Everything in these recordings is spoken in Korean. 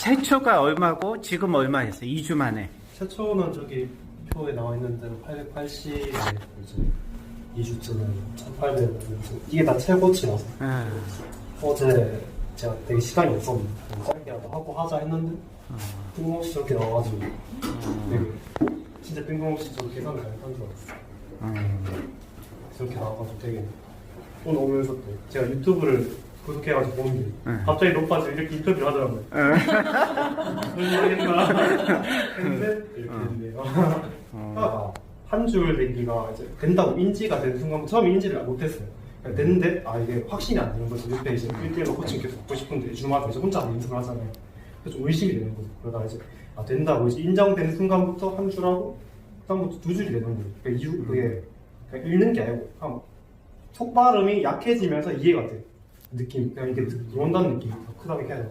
최초가 얼마고 지금 얼마였어요? 2주 만에. 최초는 저기 표에 나와 있는 대로 880에 이제 2주쯤은 1800. 이게 다 최고치라서. 어제 제가 되게 시간이 없었는데 짧게라도 하고 하자 했는데 뜬금없이 저렇게 나와가지고 되게 진짜 뜬금없이 저도 계산 잘한 줄 알았어요. 저렇게 나와가지고 되게 오늘 오면서 또 제가 유튜브를 구독해가지고 보는데 갑자기 높아지고 이렇게 인터뷰를 하더라고요. 모르겠나 했는데 이렇게 됐네요. 한 줄 내기가 이제 된다고 인지가 되는 순간 처음에 인지를 못했어요. 됐는데 이게 확신이 안 되는 거죠. 옆에 이제 1대1로 코칭 계속 받고 싶은데 주마다 이제 혼자 연습을 하잖아요. 그래서 좀 의식이 되는 거죠. 그러다가 이제 된다고 이제 인정되는 순간부터 한 줄하고 그다음부터 두 줄이 되는 거예요. 그러니까 이후 그게 그냥 읽는 게 아니고 속발음이 약해지면서 이해가 돼. 느낌, 그냥 이게 들어온다는 느낌이 더 크다고 해야 돼요.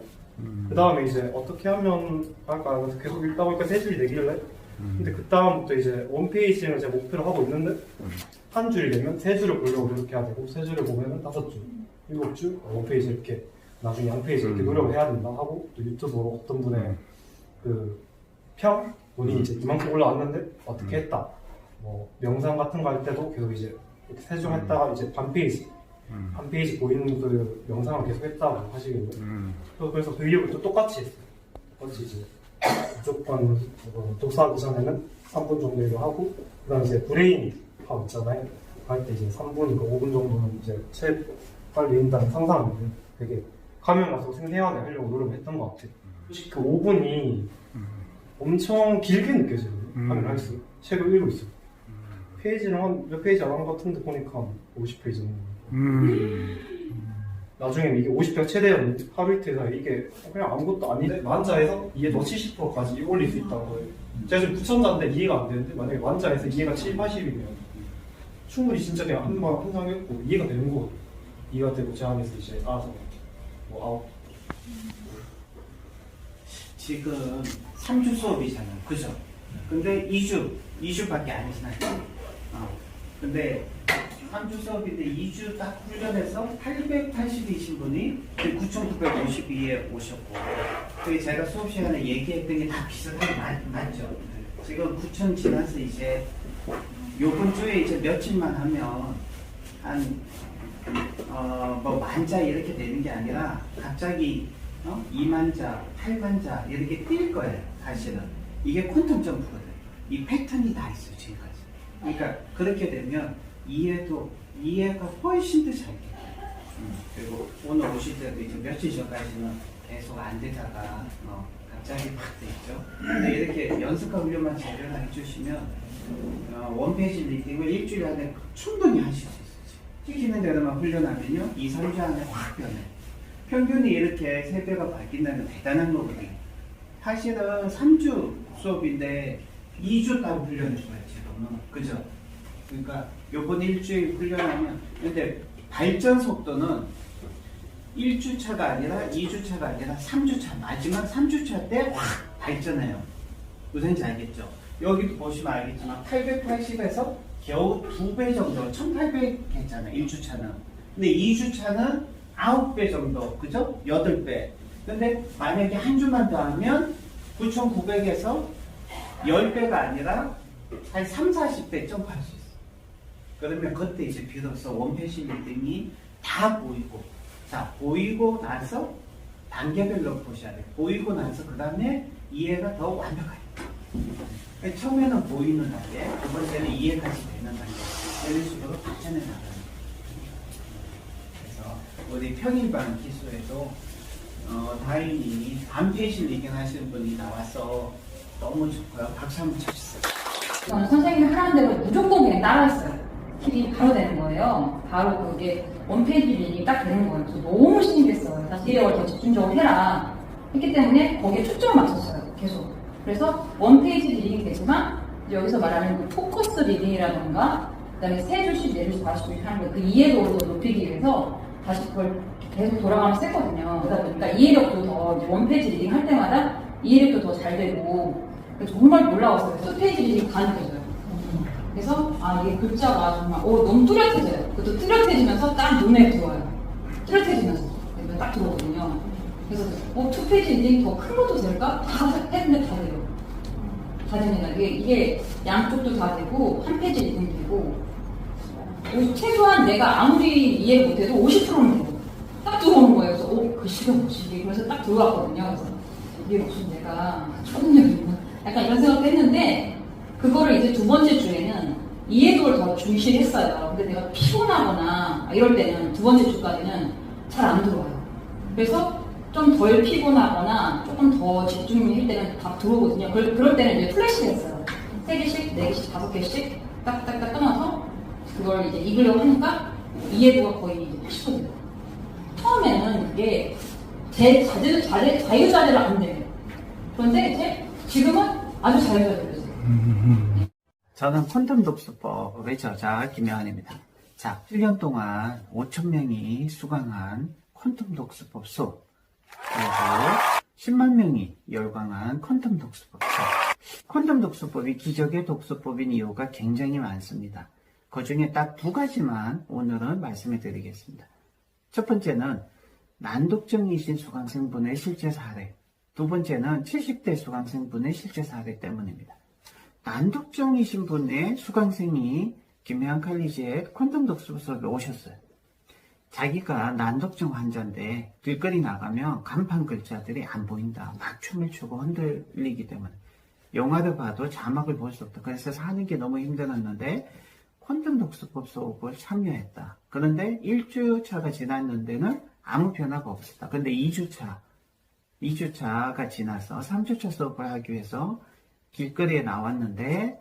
그 다음에 이제 어떻게 하면 할까 계속 읽다 보니까 세 줄이 되길래 근데 그 다음부터 이제 원페이지를 제가 목표로 하고 있는데 한 줄이 되면 세 줄을 보려고 이렇게 해야 되고 세 줄을 보면은 5줄, 7줄 원페이지 이렇게 나중에 양 페이지 이렇게 노력을 해야 된다 하고 또 유튜브로 어떤 분의 그 평? 본인이 이제 이만큼 올라왔는데 어떻게 했다 뭐 명상 같은 거 할 때도 계속 이제 이렇게 세 줄 했다가 이제 반 페이지 한 페이지 보이는 그 영상을 계속 했다고 하시길래 그래서 브이로그도 똑같이 했어요. 똑같이 이제 무조건 독서하기 전에는 3분 정도 하고 그 다음에 이제 브레인 파워 있잖아요. 할 때 이제 3분이니까 5분 정도는 이제 책 빨리 읽는다는 상상을 되게 가면 가서 생생하게 하려고 노력을 했던 것 같아요. 솔직히 그 5분이 엄청 길게 느껴져요. 하면 할수록 책을 읽고 있어요. 페이지는 한 몇 페이지 안 한 것 같은데 보니까 한 50페이지 정도. 나중에는 이게 50편 최대한 하루 이틀에서 이게 그냥 아무것도 아닌데 만자에서 이해 너 70%까지 올릴 수 있다는 거예요. 제가 지금 9천자인데 이해가 안 되는데 만약에 만자에서 이해가 7, 80이면 충분히 진짜 그냥 한번 상상했고 이해가 되는 거예요. 이해가 되고 제 안에서 이제 알아서 뭐 아웃. 지금 3주 수업이잖아요. 그죠? 근데 2주밖에 안 지났죠. 근데 3주 수업인데 2주 딱 훈련해서 880이신 분이 9,952에 오셨고 그게 제가 수업 시간에 얘기했던 게 다 비슷하게 맞죠? 지금 9,000 지나서 이제 요번 주에 이제 며칠만 하면 한 뭐 만자 이렇게 되는 게 아니라 갑자기 2만자, 8만자 이렇게 뛸 거예요. 사실은 이게 퀀텀 점프거든. 이 패턴이 다 있어요 지금까지. 그러니까 그렇게 되면 이해가 훨씬 더 잘 돼요. 그리고 오늘 오실 때도 이제 며칠 전까지는 계속 안 되다가 갑자기 팍 됐죠. 근데 이렇게 연습과 훈련만 제대로 해주시면 원페이지 리딩을 일주일 안에 충분히 하실 수 있어요. 시키는 대로만 훈련하면요 2, 3주 안에 확 변해요. 평균이 이렇게 3배가 바뀐다는 대단한 거거든요. 사실은 3주 수업인데 2주 따로 훈련했어요 지금은. 그죠? 그러니까 요번 일주일 훈련하면 근데 발전 속도는 1주차가 아니라 2주차가 아니라 3주차 마지막 3주차 때 확 발전해요. 무슨지 알겠죠? 여기도 보시면 알겠지만 880에서 겨우 2배 정도 1800 했잖아요 1주차는. 근데 2주차는 9배 정도 그죠? 8배. 근데 만약에 한 주만 더 하면 9900에서 10배가 아니라 한 3, 40배 점프할 수 있어요. 그러면 그때 이제 비로소 원페이지 리딩이 다 보이고 자 보이고 나서 단계별로 보셔야 돼요. 보이고 나서 그 다음에 이해가 더 완벽하게 처음에는 보이는 단계 두 번째는 이해까지 되는 단계 이런 식으로 발전해 나가는 거예요. 그래서 우리 평일반 기수에도 다행히 반페이지 리딩 하시는 분이 나와서 너무 좋고요. 박수 한번 쳐주세요. 저는 선생님이 하라는 대로 무조건 그냥 따라했어요. 킬이 바로 되는 거예요. 바로 그게 원페이지 리딩이 딱 되는 거예요. 그래서 너무 신기했어요. 다시 이력을 더 집중적으로 해라 했기 때문에 거기에 초점을 맞췄어요. 계속. 그래서 원페이지 리딩이 되지만 여기서 말하는 그 포커스 리딩이라던가 그다음에 3줄씩 4줄씩 40줄씩 하는 거 그 이해도를 더 높이기 위해서 다시 그걸 계속 돌아가면서 했거든요. 그러다 보니까 이해력도 더 원페이지 리딩 할 때마다 이해력도 더 잘 되고 정말 놀라웠어요. 수페이지 리딩 다 느껴져요. 그래서 이게 글자가 정말 너무 뚜렷해져요. 그것도 뚜렷해지면서 딱 눈에 들어와요. 뚜렷해지면서 딱 들어오거든요. 그래서 투페이지 리딩 더 큰 것도 될까? 다 했는데 다 돼요. 다 됩니다. 이게 양쪽도 다 되고 한 페이지 리딩 되고 최소한 내가 아무리 이해 못해도 50%는 되고 딱 들어오는 거예요. 그래서 글씨가 뭐지? 그래서 딱 들어왔거든요. 그래서 이게 무슨 내가 초능력인가? 약간 이런 생각도 했는데 그거를 이제 두 번째 주에는 이해도를 더 중시를 했어요. 근데 내가 피곤하거나 이럴 때는 두 번째 주까지는 잘 안 들어와요. 그래서 좀 덜 피곤하거나 조금 더 집중할 때는 다 들어오거든요. 그럴 때는 이제 플래시를 했어요. 3개씩, 4개씩, 5개씩 딱딱딱 끊어서 그걸 이제 읽으려고 하니까 이해도가 거의 이제 80%. 처음에는 그게 제 자유자재로 안 돼요. 그런데 이제 지금은 아주 자유자재로 됐어요. 저는 퀀텀 독서법의 저자 김여한입니다. 자, 1년 동안 5,000명이 수강한 퀀텀 독서법 수업, 그리고 10만 명이 열광한 퀀텀 독서법 수업. 퀀텀 독서법이 기적의 독서법인 이유가 굉장히 많습니다. 그 중에 딱 2가지만 오늘은 말씀해 드리겠습니다. 첫 번째는 난독증이신 수강생분의 실제 사례, 두 번째는 70대 수강생분의 실제 사례 때문입니다. 난독증이신 분의 수강생이 김해안 칼리지에 퀀텀 독서법 수업에 오셨어요. 자기가 난독증 환자인데 길거리 나가면 간판 글자들이 안 보인다. 막 춤을 추고 흔들리기 때문에 영화를 봐도 자막을 볼 수 없다. 그래서 사는 게 너무 힘들었는데 퀀텀 독서법 수업을 참여했다. 그런데 1주차가 지났는데는 아무 변화가 없었다. 근데 2주차가 지나서 3주차 수업을 하기 위해서 길거리에 나왔는데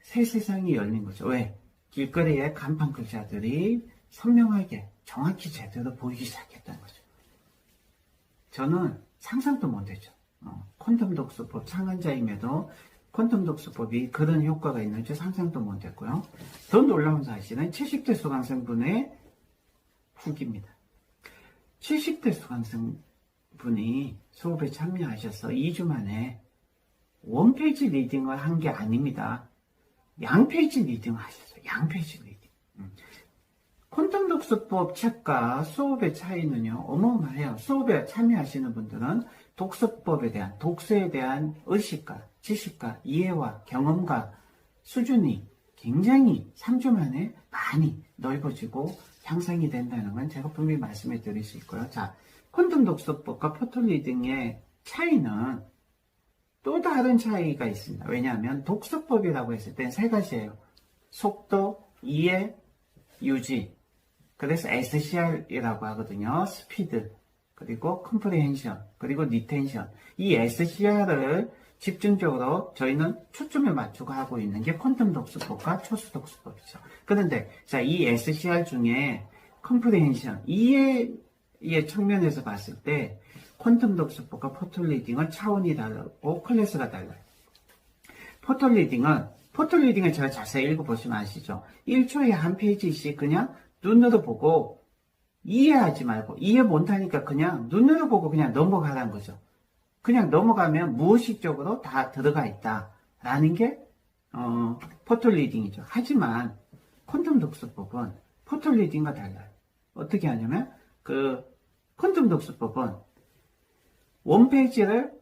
새 세상이 열린 거죠. 왜? 길거리에 간판 글자들이 선명하게 정확히 제대로 보이기 시작했다는 거죠. 저는 상상도 못했죠. 퀀텀 독서법 창간자임에도 퀀텀 독서법이 그런 효과가 있는지 상상도 못했고요. 더 놀라운 사실은 70대 수강생분의 후기입니다. 70대 수강생분이 수업에 참여하셔서 2주 만에 원페이지 리딩을 한 게 아닙니다. 양페이지 리딩을 하셨어요. 양페이지 리딩. 퀀텀 독서법 책과 수업의 차이는요, 어마어마해요. 수업에 참여하시는 분들은 독서법에 대한, 독서에 대한 의식과 지식과 이해와 경험과 수준이 굉장히 3주 만에 많이 넓어지고 향상이 된다는 건 제가 분명히 말씀해 드릴 수 있고요. 자, 퀀텀 독서법과 포털 리딩의 차이는 또 다른 차이가 있습니다. 왜냐하면 독서법이라고 했을 땐 3가지예요. 속도, 이해, 유지. 그래서 SCR이라고 하거든요. 스피드, 그리고 컴프레hen션, 그리고 리텐션. 이 SCR을 집중적으로 저희는 초점을 맞추고 하고 있는 게 퀀텀 독서법과 초수 독서법이죠. 그런데 자, 이 SCR 중에 컴프레hen션, 이해의 측면에서 봤을 때 퀀텀 독서법과 포털 리딩은 차원이 다르고 클래스가 달라요. 포털 리딩은 제가 자세히 읽어보시면 아시죠? 1초에 한 페이지씩 그냥 눈으로 보고 이해하지 말고, 이해 못하니까 그냥 눈으로 보고 그냥 넘어가라는 거죠. 그냥 넘어가면 무의식적으로 다 들어가 있다라는 게 포털 리딩이죠. 하지만 퀀텀 독서법은 포털 리딩과 달라요. 어떻게 하냐면 퀀텀 독서법은 원페이지를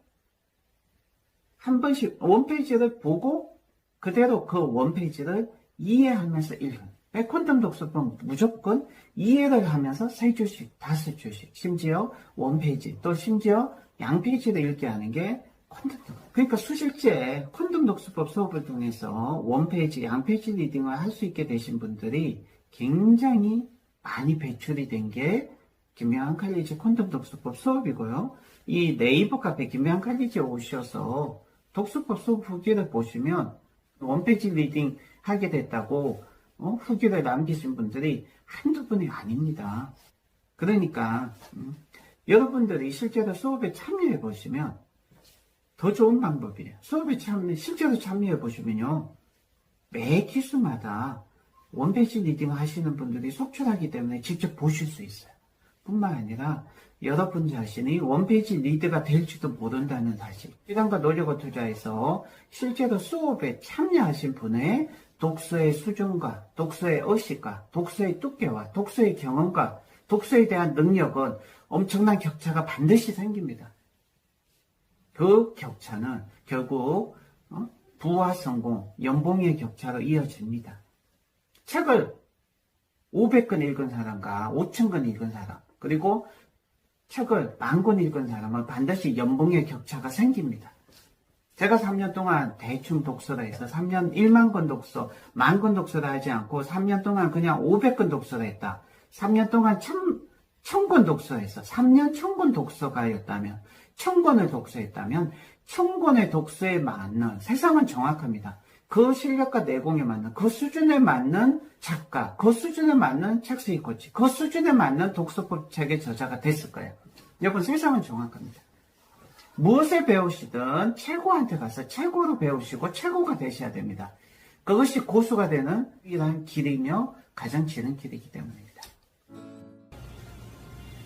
한 번씩 원페이지를 보고 그대로 그 원페이지를 이해하면서 읽은. 퀀텀 독서법은 무조건 이해를 하면서 3주씩, 5주씩, 심지어 원페이지, 또 심지어 양페이지를 읽게 하는 게 퀀텀 독서법. 그러니까 수실제 퀀텀 독서법 수업을 통해서 원페이지, 양페이지 리딩을 할 수 있게 되신 분들이 굉장히 많이 배출이 된 게 김여한 칼리지 퀀텀 독서법 수업이고요. 이 네이버 카페 김여한 칼리지에 오셔서 독서법 수업 후기를 보시면 원페이지 리딩 하게 됐다고 후기를 남기신 분들이 한두 분이 아닙니다. 그러니까 여러분들이 실제로 수업에 참여해 보시면 더 좋은 방법이에요. 수업에 실제로 참여해 보시면요, 매 기수마다 원페이지 리딩 하시는 분들이 속출하기 때문에 직접 보실 수 있어요. 뿐만 아니라 여러분 자신이 원페이지 리더가 될지도 모른다는 사실. 시간과 노력을 투자해서 실제로 수업에 참여하신 분의 독서의 수준과 독서의 의식과 독서의 두께와 독서의 경험과 독서에 대한 능력은 엄청난 격차가 반드시 생깁니다. 그 격차는 결국 부와 성공, 연봉의 격차로 이어집니다. 책을 500권 읽은 사람과 5,000권 읽은 사람, 그리고 책을 10,000권 읽은 사람은 반드시 연봉의 격차가 생깁니다. 제가 3년 동안 대충 독서를 해서 3년 1만 권 독서, 10,000권 독서를 하지 않고 3년 동안 그냥 500권 독서를 했다. 3년 동안 1,000권 독서했어. 3년 1,000권 독서가였다면, 1,000권을 독서했다면 1,000권의 독서에 맞는, 세상은 정확합니다. 그 실력과 내공에 맞는, 그 수준에 맞는 작가, 그 수준에 맞는 책 수익 코치, 그 수준에 맞는 독서법 책의 저자가 됐을 거예요. 여러분, 세상은 정확합니다. 무엇을 배우시든 최고한테 가서 최고로 배우시고 최고가 되셔야 됩니다. 그것이 고수가 되는 유일한 길이며 가장 지는 길이기 때문입니다.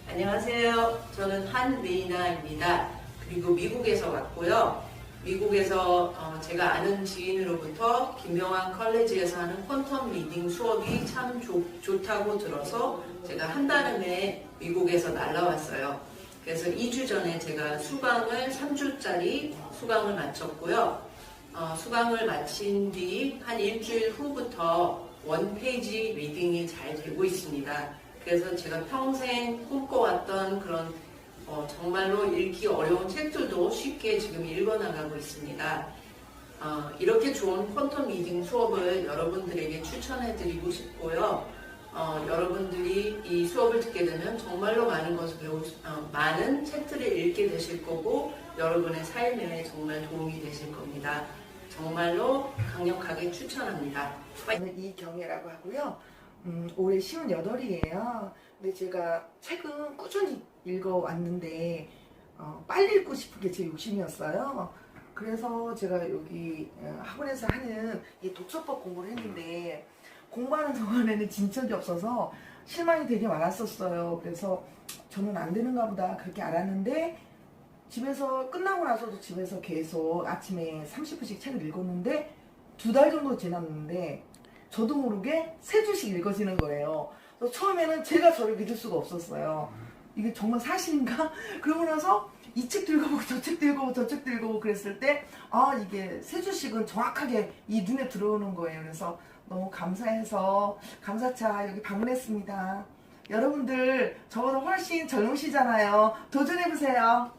안녕하세요. 저는 한메이나입니다. 그리고 미국에서 왔고요. 미국에서 제가 아는 지인으로부터 김명환 컬리지에서 하는 퀀텀 리딩 수업이 참 좋다고 들어서 제가 한달음에 미국에서 날라왔어요. 그래서 2주 전에 제가 수강을 3주짜리 수강을 마쳤고요. 수강을 마친 뒤 한 일주일 후부터 원페이지 리딩이 잘 되고 있습니다. 그래서 제가 평생 꿈꿔왔던 그런 정말로 읽기 어려운 책들도 쉽게 지금 읽어나가고 있습니다. 이렇게 좋은 퀀텀 리딩 수업을 여러분들에게 추천해드리고 싶고요. 여러분들이 이 수업을 듣게 되면 정말로 많은 것을 많은 책들을 읽게 되실 거고 여러분의 삶에 정말 도움이 되실 겁니다. 정말로 강력하게 추천합니다. 저는 이경애라고 하고요. 올해 58이에요. 근데 제가 책은 꾸준히 읽어왔는데 빨리 읽고 싶은 게 제 욕심이었어요. 그래서 제가 여기 학원에서 하는 이 독서법 공부를 했는데 공부하는 동안에는 진척이 없어서 실망이 되게 많았었어요. 그래서 저는 안 되는가 보다 그렇게 알았는데 집에서 끝나고 나서도 집에서 계속 아침에 30분씩 책을 읽었는데 2달 정도 지났는데 저도 모르게 3주씩 읽어지는 거예요. 그래서 처음에는 제가 저를 믿을 수가 없었어요. 이게 정말 사실인가? 그러고 나서 이 책도 읽어보고 저 책도 읽어보고 저 책도 읽어보고 그랬을 때 이게 3주씩은 정확하게 이 눈에 들어오는 거예요. 그래서 너무 감사해서 감사차 여기 방문했습니다. 여러분들 저보다 훨씬 젊으시잖아요. 도전해보세요.